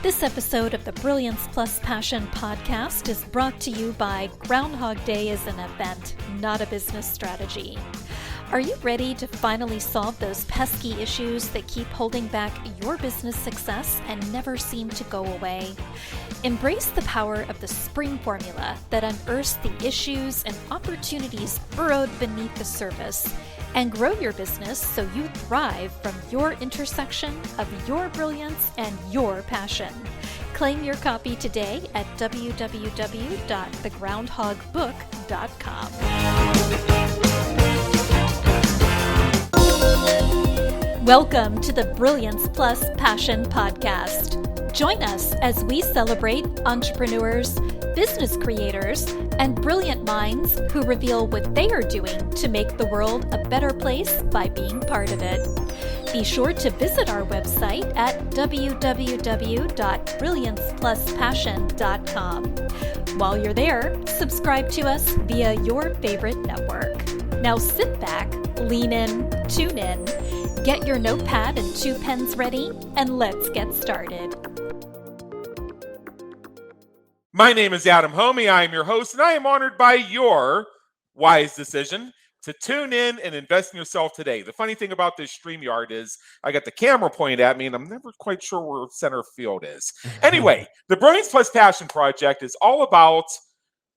This episode of the Brilliance Plus Passion podcast is brought to you by Groundhog Day is an event, not a business strategy. Are you ready to finally solve those pesky issues that keep holding back your business success and never seem to go away? Embrace the power of the S.P.R.I.N.G formula that unearths the issues and opportunities burrowed beneath the surface, and grow your business so you thrive from your intersection of your brilliance and your passion. Claim your copy today at www.thegroundhogbook.com. Welcome to the Brilliance Plus Passion podcast. Join us as we celebrate entrepreneurs, business creators, and brilliant minds who reveal what they are doing to make the world a better place by being part of it. Be sure to visit our website at www.brilliancepluspassion.com. While you're there, subscribe to us via your favorite network. Now sit back, lean in, tune in, get your notepad and 2 pens ready, and let's get started. My name is Adam Homey. I am your host, and I am honored by your wise decision to tune in and invest in yourself today. The funny thing about this StreamYard is I got the camera pointed at me, and I'm never quite sure where center field is. Anyway, the Brilliance Plus Passion Project is all about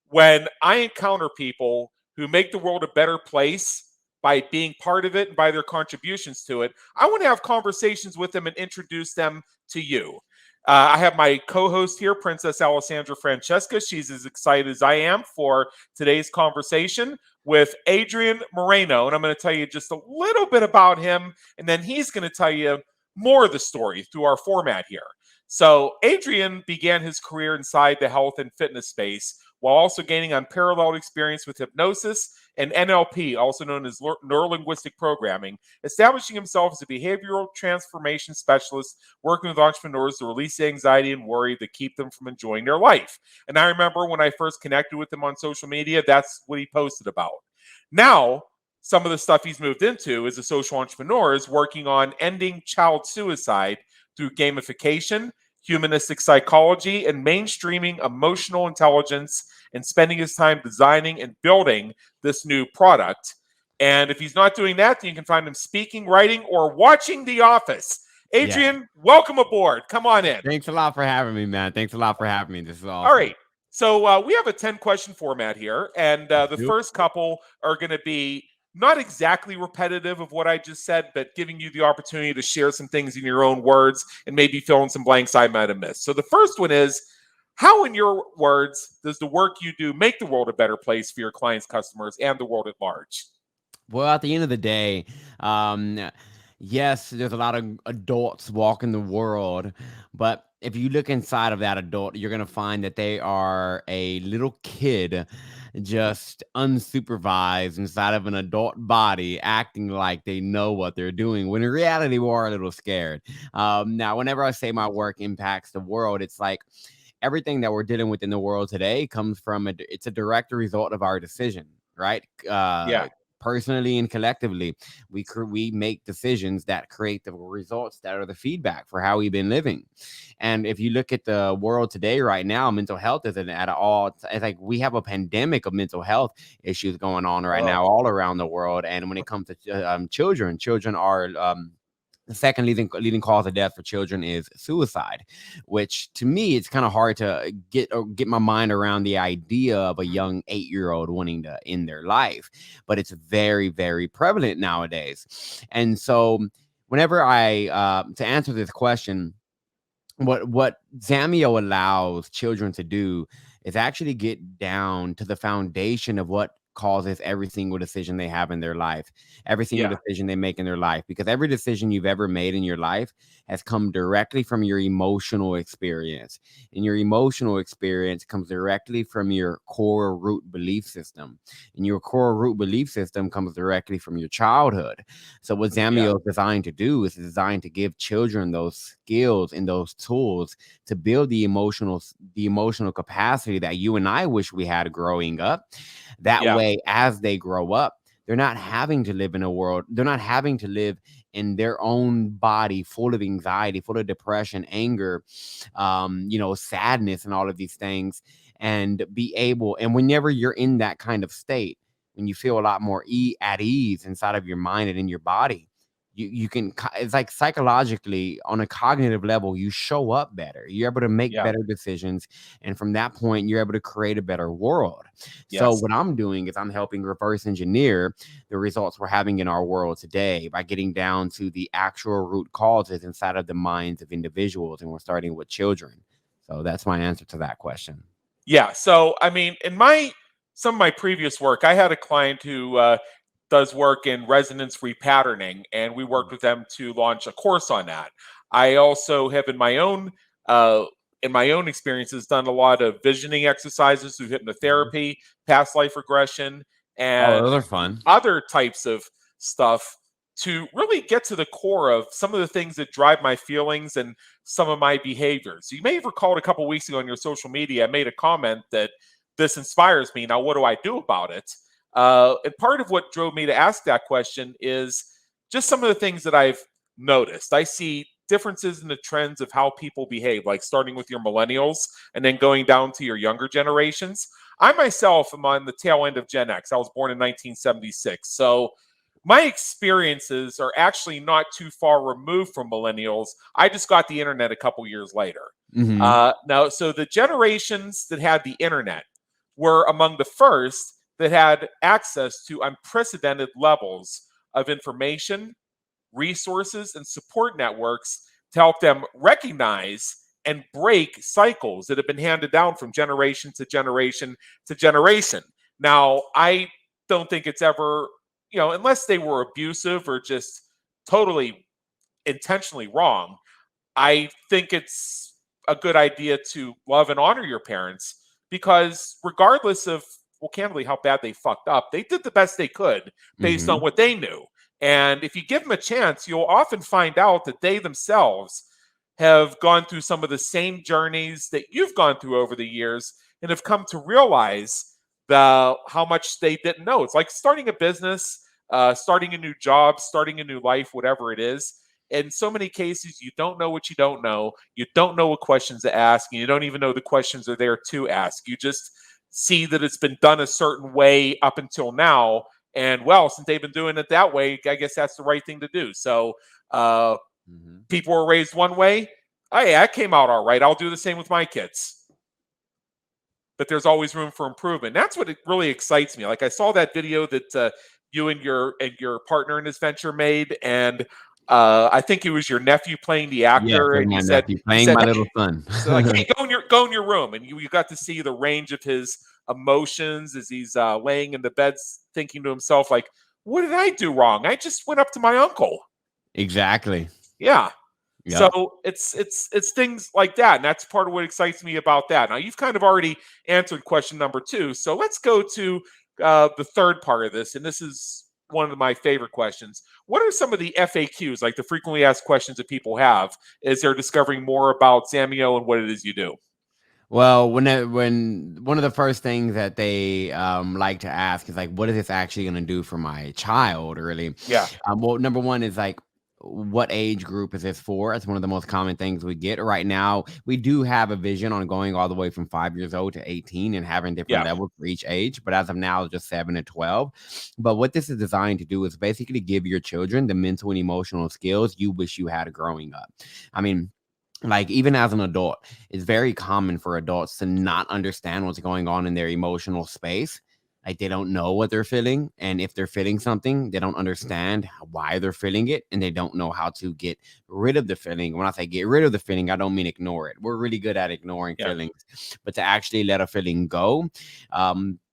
when I encounter people who make the world a better place by being part of it and by their contributions to it. I want to have conversations with them and introduce them to you. I have my co-host here, Princess Alessandra Francesca. She's as excited as I am for today's conversation with Adrian Moreno. And I'm going to tell you just a little bit about him, and then he's going to tell you more of the story through our format here. So Adrian began his career inside the health and fitness space while also gaining unparalleled experience with hypnosis and NLP, also known as neurolinguistic programming, establishing himself as a behavioral transformation specialist, working with entrepreneurs to release the anxiety and worry that keep them from enjoying their life. And I remember when I first connected with him on social media, that's what he posted about. Now, some of the stuff he's moved into as a social entrepreneur is working on ending child suicide through gamification, humanistic psychology, and mainstreaming emotional intelligence, and spending his time designing and building this new product. And if he's not doing that, then you can find him speaking, writing, or watching The Office. Adrian, welcome aboard. Come on in. Thanks a lot for having me, man. Thanks a lot for having me. This is awesome. All right. So we have a 10-question format here, and the first couple are going to be not exactly repetitive of what I just said, but giving you the opportunity to share some things in your own words and maybe fill in some blanks I might have missed. So the first one is, how, in your words, does the work you do make the world a better place for your clients, customers, and the world at large? Well, at the end of the day, yes, there's a lot of adults walking the world, but if you look inside of that adult, you're going to find that they are a little kid just unsupervised inside of an adult body, acting like they know what they're doing, when in reality, we're a little scared. Now, whenever I say my work impacts the world, it's like everything that we're dealing with in the world today comes from it's a direct result of our decision, right? Personally and collectively, we make decisions that create the results that are the feedback for how we've been living. And if you look at the world today, right now, mental health isn't at all. It's like we have a pandemic of mental health issues going on right now all around the world. And when it comes to children are the second leading cause of death for children is suicide, which to me, it's kind of hard to get my mind around the idea of a young 8-year-old wanting to end their life. But it's very, very prevalent nowadays. And so whenever to answer this question, what Zamio allows children to do is actually get down to the foundation of what causes every single decision they have in their life, every single decision they make in their life, because every decision you've ever made in your life has come directly from your emotional experience. And your emotional experience comes directly from your core root belief system. And your core root belief system comes directly from your childhood. So what Zamio is designed to do is designed to give children those skills and those tools to build the emotional capacity that you and I wish we had growing up. That way, as they grow up, they're not having to live in a world. They're not having to live in their own body, full of anxiety, full of depression, anger, sadness, and all of these things, and be able. And whenever you're in that kind of state, when you feel a lot more at ease inside of your mind and in your body, you can, it's like psychologically on a cognitive level, you show up better, you're able to make Yeah. better decisions, and from that point you're able to create a better world. So Yes. what I'm doing is I'm helping reverse engineer the results we're having in our world today by getting down to the actual root causes inside of the minds of individuals, and we're starting with children. So that's my answer to that question. Yeah. So, I mean, in some of my previous work, I had a client who does work in resonance repatterning, and we worked with them to launch a course on that. I also have uh, in my own experiences, done a lot of visioning exercises through hypnotherapy, past life regression, Oh, and those are fun. other types of stuff to really get to the core of some of the things that drive my feelings and some of my behaviors. You may have recalled a couple weeks ago on your social media, I made a comment that this inspires me. Now, what do I do about it? And part of what drove me to ask that question is just some of the things that I've noticed. I see differences in the trends of how people behave, like starting with your millennials and then going down to your younger generations. I myself am on the tail end of Gen X. I was born in 1976. So my experiences are actually not too far removed from millennials. I just got the internet a couple years later. Mm-hmm. Now, so the generations that had the internet were among the first that had access to unprecedented levels of information, resources, and support networks to help them recognize and break cycles that have been handed down from generation to generation to generation. Now, I don't think it's ever, unless they were abusive or just totally intentionally wrong, I think it's a good idea to love and honor your parents because regardless of, well, candidly, how bad they fucked up, they did the best they could based Mm-hmm. on what they knew. And if you give them a chance, you'll often find out that they themselves have gone through some of the same journeys that you've gone through over the years and have come to realize how much they didn't know. It's like starting a business, starting a new job, starting a new life, whatever it is. In so many cases, you don't know what you don't know. You don't know what questions to ask, and you don't even know the questions are there to ask. You just see that it's been done a certain way up until now. And well, since they've been doing it that way, I guess that's the right thing to do. So people were raised one way. Oh, yeah, that came out all right. I'll do the same with my kids. But there's always room for improvement. That's what it really excites me. Like I saw that video that you and your partner in this venture made, and I think it was your nephew playing the Yes, actor, with and my nephew he playing said, my hey, little son. so like, hey, go in your room, and you got to see the range of his emotions as he's laying in the bed, thinking to himself, like, what did I do wrong? I just went up to my uncle. Exactly. Yeah. Yep. So it's things like that, and that's part of what excites me about that. Now you've kind of already answered question number 2, so let's go to the third part of this, and this is one of my favorite questions. What are some of the FAQs, like the frequently asked questions that people have, as they're discovering more about Zamio and what it is you do? Well, when one of the first things that they like to ask is like, what is this actually going to do for my child? Really, Yeah, well, number one is like, what age group is this for? That's one of the most common things we get right now. We do have a vision on going all the way from 5 years old to 18 and having different yeah, levels for each age. But as of now, it's just 7 to 12. But what this is designed to do is basically give your children the mental and emotional skills you wish you had growing up. I mean, like even as an adult, it's very common for adults to not understand what's going on in their emotional space. Like they don't know what they're feeling, and if they're feeling something, they don't understand why they're feeling it, and they don't know how to get rid of the feeling. When I say get rid of the feeling, I don't mean ignore it. We're really good at ignoring yeah, feelings, but to actually let a feeling go,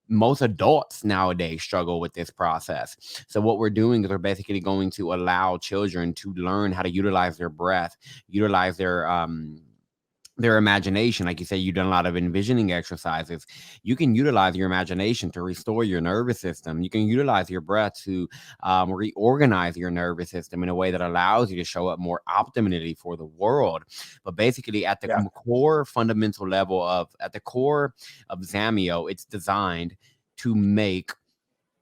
most adults nowadays struggle with this process. So what we're doing is we're basically going to allow children to learn how to utilize their breath, utilize their imagination. Like you said, you've done a lot of envisioning exercises. You can utilize your imagination to restore your nervous system. You can utilize your breath to reorganize your nervous system in a way that allows you to show up more optimally for the world. But basically, at the yeah, core fundamental level at the core of Zamio, it's designed to make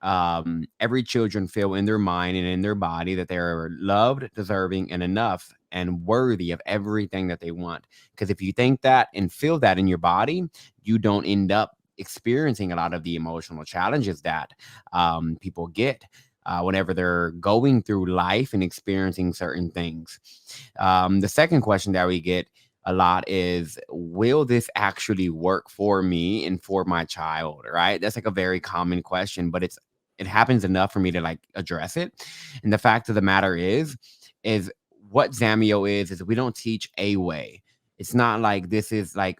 Every children feel in their mind and in their body that they are loved, deserving, and enough and worthy of everything that they want. Because if you think that and feel that in your body, you don't end up experiencing a lot of the emotional challenges that people get whenever they're going through life and experiencing certain things. The second question that we get a lot is, will this actually work for me and for my child? Right? That's like a very common question, but it happens enough for me to like address it. And the fact of the matter is what Zamio is we don't teach a way. It's not like this is like,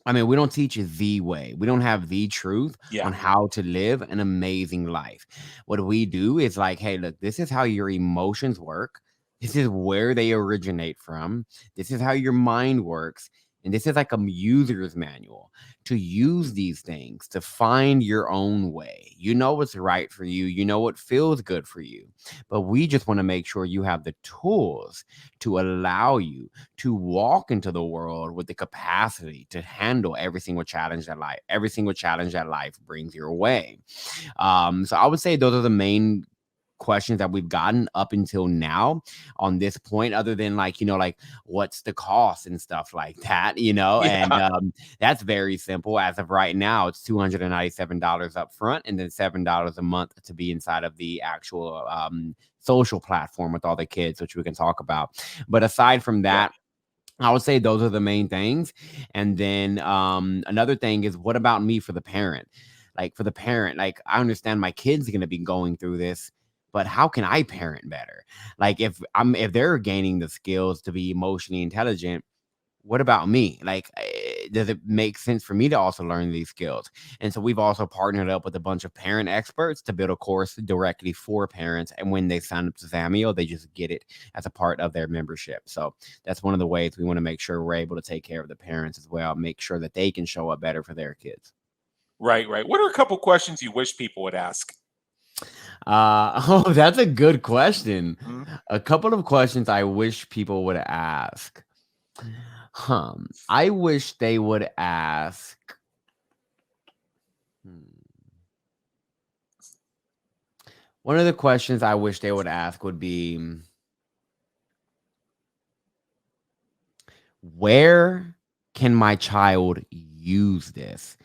I mean, we don't teach the way. We don't have the truth Yeah. on how to live an amazing life. What we do is like, hey, look, this is how your emotions work. This is where they originate from. This is how your mind works. And this is like a user's manual to use these things to find your own way. You know what's right for you. You know what feels good for you. But we just want to make sure you have the tools to allow you to walk into the world with the capacity to handle every single challenge that life brings your way. So I would say those are the main questions that we've gotten up until now on this point, other than like, like what's the cost and stuff like that, and Yeah. that's very simple. As of right now, it's $297 up front and then $7 a month to be inside of the actual social platform with all the kids, which we can talk about. But aside from Yeah. that, I would say those are the main things. And then another thing is, what about me for the parent? Like for the parent, like I understand my kid's going to be going through this, but how can I parent better? Like if they're gaining the skills to be emotionally intelligent, what about me? Like, does it make sense for me to also learn these skills? And so we've also partnered up with a bunch of parent experts to build a course directly for parents. And when they sign up to Zamio, they just get it as a part of their membership. So that's one of the ways we want to make sure we're able to take care of the parents as well, make sure that they can show up better for their kids. Right. Right. What are a couple questions you wish people would ask? Oh, that's a good question. Mhm. A couple of questions I wish people would ask. I wish they would ask. One of the questions I wish they would ask would be, where can my child use this?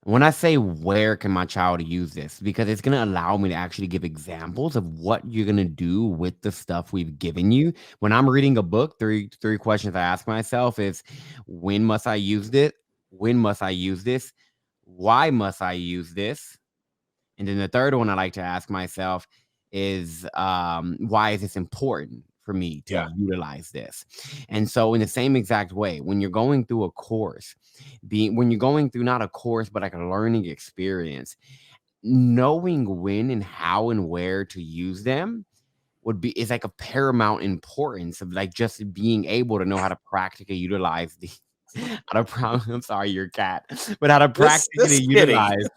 When I say where can my child use this, because it's going to allow me to actually give examples of what you're going to do with the stuff we've given you. When I'm reading a book, three questions I ask myself is, when must I use this? When must I use this? Why must I use this? And then the third one I like to ask myself is, why is this important for me to Yeah. utilize this? And so, in the same exact way, when you're going through a course, when you're going through not a course, but like a learning experience, knowing when and how and where to use them is like a paramount importance of like just being able to know how to practically utilize the I'm sorry, your cat, but how to This practically kitty. utilize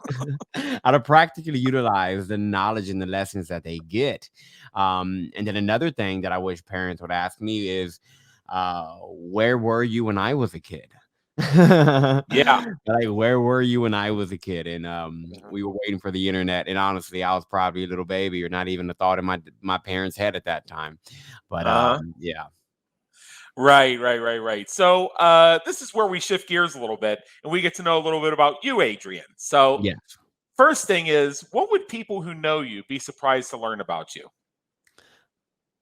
how to practically utilize the knowledge and the lessons that they get. And then another thing that I wish parents would ask me is, where were you when I was a kid? Yeah. Like, where were you when I was a kid? And Mhm. we were waiting for the internet. And honestly, I was probably a little baby or not even a thought in my parents' head at that time. But Uh-huh. yeah. Right, right, right, right. So this is where we shift gears a little bit and we get to know a little bit about you, Adrian. So Yeah. first thing is, what would people who know you be surprised to learn about you?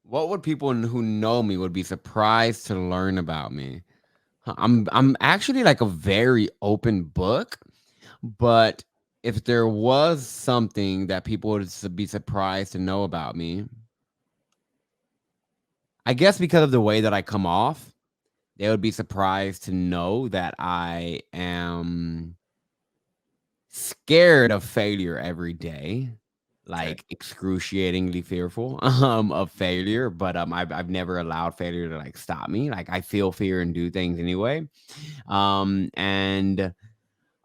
What would people who know me would be surprised to learn about me? I'm actually like a very open book, but if there was something that people would be surprised to know about me, I guess because of the way that I come off, they would be surprised to know that I am scared of failure every day, Okay. like excruciatingly fearful of failure, but I've never allowed failure to like stop me. Like I feel fear and do things anyway. And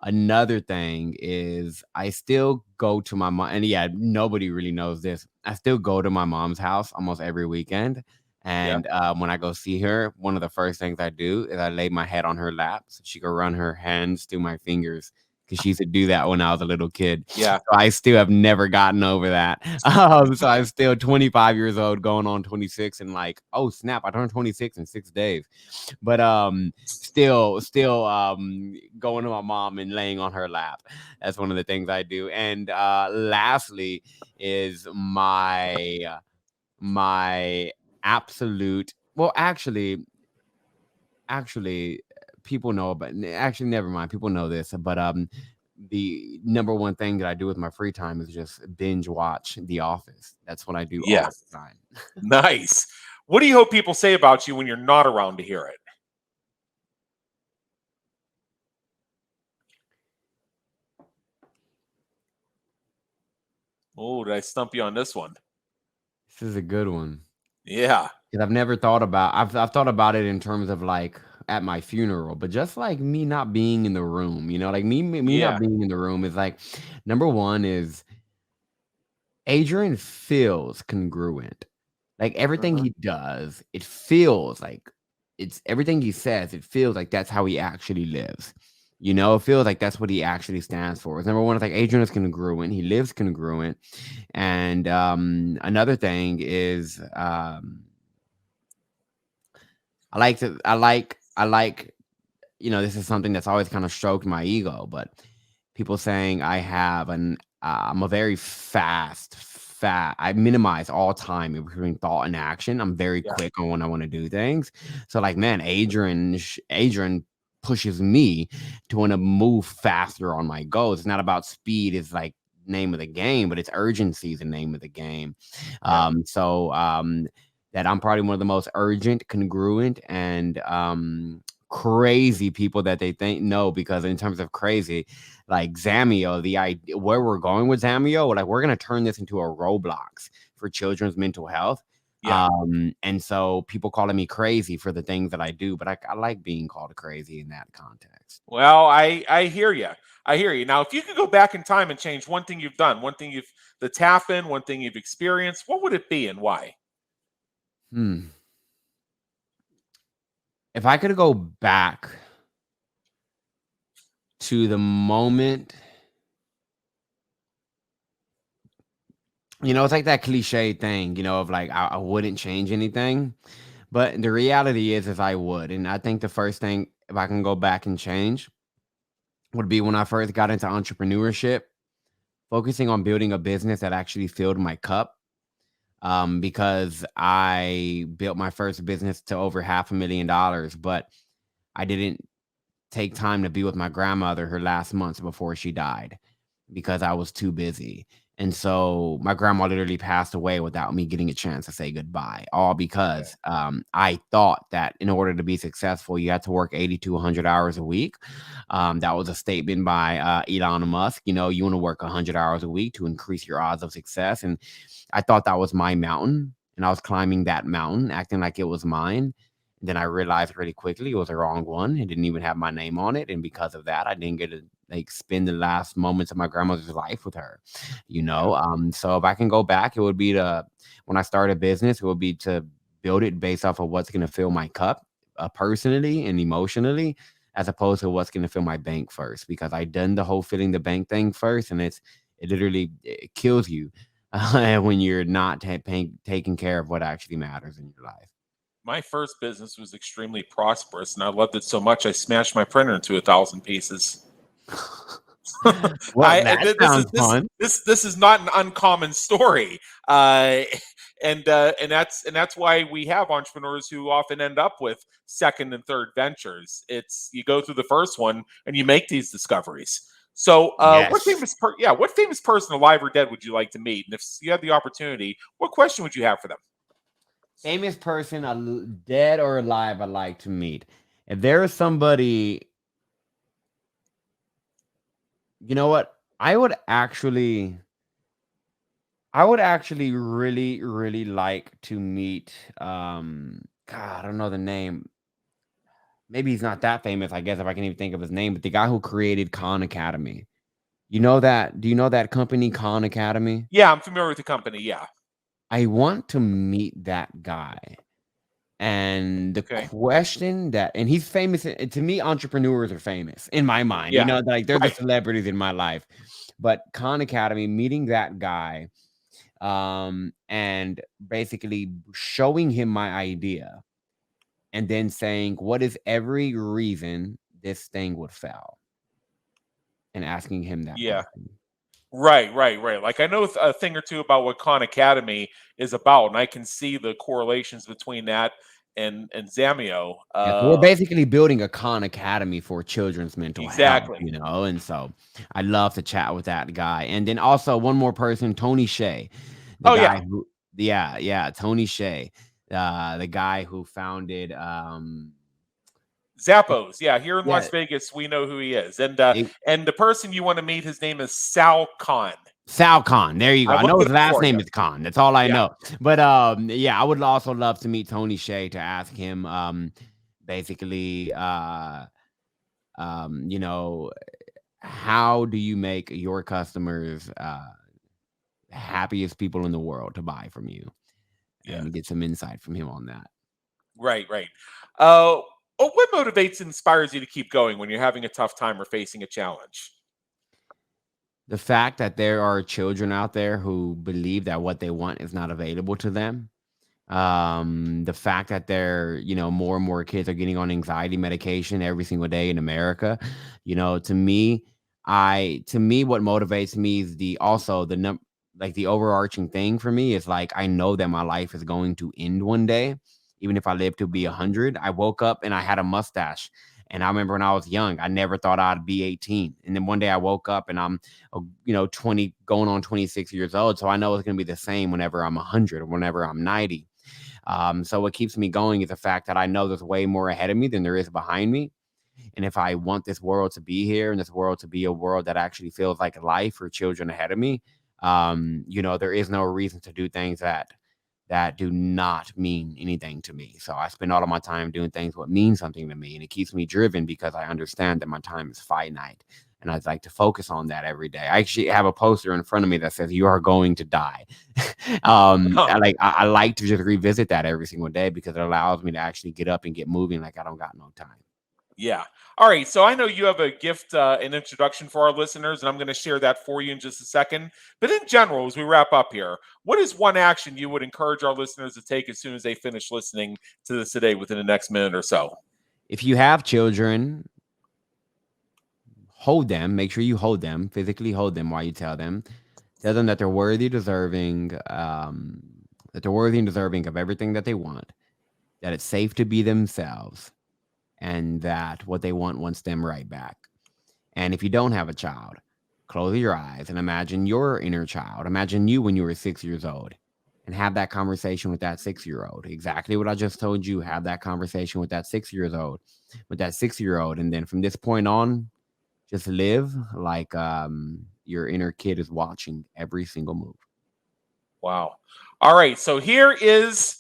another thing is I still go to my mom, and yeah, nobody really knows this. I still go to my mom's house almost every weekend. Yeah. And when I go see her, one of the first things I do is I lay my head on her lap so she can run her hands through my fingers because she used to do that when I was a little kid. Yeah. So I still have never gotten over that. So I'm still 25 years old, going on 26, and like, oh snap, I turned 26 in 6 days. But still going to my mom and laying on her lap. That's one of the things I do. And lastly is my absolute, well, actually people know, but actually never mind, people know this, but the number one thing that I do with my free time is just binge watch The Office. That's what I do Yeah. all the time. Nice. What do you hope people say about you when you're not around to hear it? Oh, did I stump you on this one? This is a good one. Yeah. Because I've never thought about, I've thought about it in terms of like at my funeral, but just like me not being in the room, like me Yeah. not being in the room is like, number one is Adrian feels congruent. Like everything he does, it feels like it's everything he says, it feels like that's how he actually lives. It feels like that's what he actually stands for. Number one, it's like Adrian is congruent. He lives congruent. And another thing is I like, this is something that's always kind of stroked my ego, but people saying I'm a very I minimize all time in between thought and action. I'm very Yeah. quick on when I want to do things. So like, man, Adrian pushes me to want to move faster on my goals. It's not about speed. It's like name of the game, but it's urgency is the name of the game. Yeah. That I'm probably one of the most urgent, congruent, and crazy people that they think no, because in terms of crazy, like Zamio, the idea where we're going with Zamio, like we're gonna turn this into a Roblox for children's mental health. Yeah. And so people calling me crazy for the things that I do, but I like being called crazy in that context. Well, I hear you. I hear you. Now, if you could go back in time and change one thing you've done, that's happened, one thing you've experienced, what would it be and why? If I could go back to the moment, it's like that cliche thing, of like I wouldn't change anything. But the reality is I would. And I think the first thing, if I can go back and change, would be when I first got into entrepreneurship, focusing on building a business that actually filled my cup. Because I built my first business to over $500,000, but I didn't take time to be with my grandmother her last months before she died because I was too busy. And so my grandma literally passed away without me getting a chance to say goodbye, all because I thought that in order to be successful, you had to work 80 to 100 hours a week. That was a statement by Elon Musk. You want to work 100 hours a week to increase your odds of success. And I thought that was my mountain. And I was climbing that mountain, acting like it was mine. And then I realized really quickly it was the wrong one. It didn't even have my name on it. And because of that, I didn't get to spend the last moments of my grandmother's life with her, So if I can go back, it would be when I start a business, it would be to build it based off of what's going to fill my cup personally and emotionally, as opposed to what's going to fill my bank first, because I done the whole filling the bank thing first. And it literally kills you when you're not taking care of what actually matters in your life. My first business was extremely prosperous, and I loved it so much I smashed my printer into 1,000 pieces. Well, that sounds fun. This is not an uncommon story, and that's why we have entrepreneurs who often end up with second and third ventures. It's you go through the first one and you make these discoveries. So, Yes. what famous person, alive or dead, would you like to meet? And if you had the opportunity, what question would you have for them? Famous person, dead or alive, I'd like to meet. If there is somebody, you know what? I would actually really, really like to meet. God, I don't know the name. Maybe he's not that famous, I guess, if I can even think of his name, but the guy who created Khan Academy. You know that? Do you know that company, Khan Academy? Yeah, I'm familiar with the company. Yeah. I want to meet that guy And the Okay. question that, and he's famous to me, entrepreneurs are famous in my mind, Yeah. like they're the Right. celebrities in my life. But Khan Academy, meeting that guy, and basically showing him my idea and then saying, what is every reason this thing would fail? And asking him that Yeah. question. Right. Like I know a thing or two about what Khan Academy is about, and I can see the correlations between that and Zamio. Yeah, so we're basically building a Khan Academy for children's mental health, Exactly. and so I'd love to chat with that guy. And then also one more person, Tony Shea, the Oh yeah. guy who, Tony Shea, the guy who founded, Zappos. Yeah, here in yeah, Las Vegas, we know who he is. And it, the person you want to meet, his name is Sal Khan. Sal Khan. There you go. I I know looked it his up last for name you. is Khan. That's all I Yeah. know. But I would also love to meet Tony Shea to ask him, basically, how do you make your customers happiest people in the world to buy from you, Yeah. and get some insight from him on that. Right. What motivates and inspires you to keep going when you're having a tough time or facing a challenge? The fact that there are children out there who believe that what they want is not available to them. The fact that more and more kids are getting on anxiety medication every single day in America, to me, what motivates me is the overarching thing for me is like, I know that my life is going to end one day, even if I live to be 100. I woke up and I had a mustache. And I remember when I was young, I never thought I'd be 18. And then one day I woke up and I'm, 20, going on 26 years old. So I know it's going to be the same whenever I'm 100 or whenever I'm 90. So what keeps me going is the fact that I know there's way more ahead of me than there is behind me. And if I want this world to be here and this world to be a world that actually feels like life for children ahead of me, there is no reason to do things that do not mean anything to me. So I spend all of my time doing things what mean something to me, and it keeps me driven because I understand that my time is finite, and I'd like to focus on that every day. I actually have a poster in front of me that says "You are going to die." I like to just revisit that every single day because it allows me to actually get up and get moving like I don't got no time. Yeah. All right. So I know you have a gift, an introduction for our listeners, and I'm going to share that for you in just a second. But in general, as we wrap up here, what is one action you would encourage our listeners to take as soon as they finish listening to this today within the next minute or so? If you have children, hold them. Make sure you hold them, physically hold them while you tell them that they're worthy, deserving, of everything that they want, that it's safe to be themselves, and that what they want wants them right back. And if you don't have a child, close your eyes and imagine your inner child. Imagine you when you were 6 years old, and have that conversation with that 6-year-old. Exactly what I just told you. Have that conversation with that 6-year-old, and then from this point on, just live like your inner kid is watching every single move. Wow. All right. So here it is,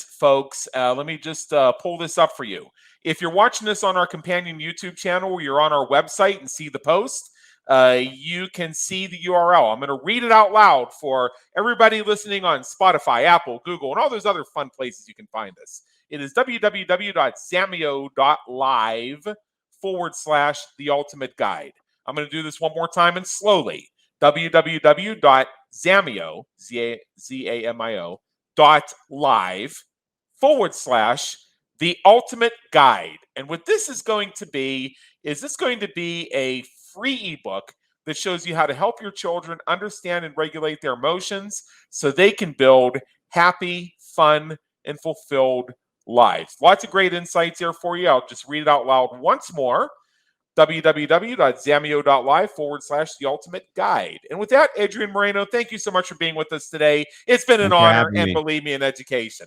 folks. Let me just pull this up for you. If you're watching this on our companion YouTube channel, or you're on our website and see the post, you can see the URL. I'm going to read it out loud for everybody listening on Spotify, Apple, Google, and all those other fun places you can find us. It is www.zamio.live/the ultimate guide. I'm going to do this one more time and slowly. www.zamio.live/the ultimate guide. And what this is going to be is a free ebook that shows you how to help your children understand and regulate their emotions so they can build happy, fun, and fulfilled lives. Lots of great insights here for you. I'll just read it out loud once more. www.zamio.live/the ultimate guide. And with that, Adrian Moreno, thank you so much for being with us today. It's been an honor, and believe me, an education.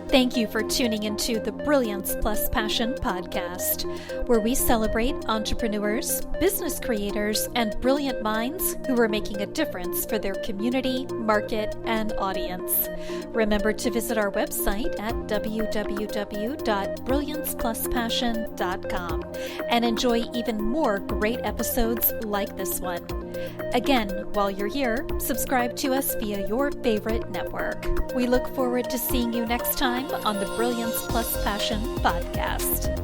Thank you for tuning into the Brilliance Plus Passion podcast, where we celebrate entrepreneurs, business creators, and brilliant minds who are making a difference for their community, market, and audience. Remember to visit our website at www.brilliancepluspassion.com and enjoy even more great episodes like this one. Again, while you're here, subscribe to us via your favorite network. We look forward to seeing you next time on the Brilliance plus Passion podcast.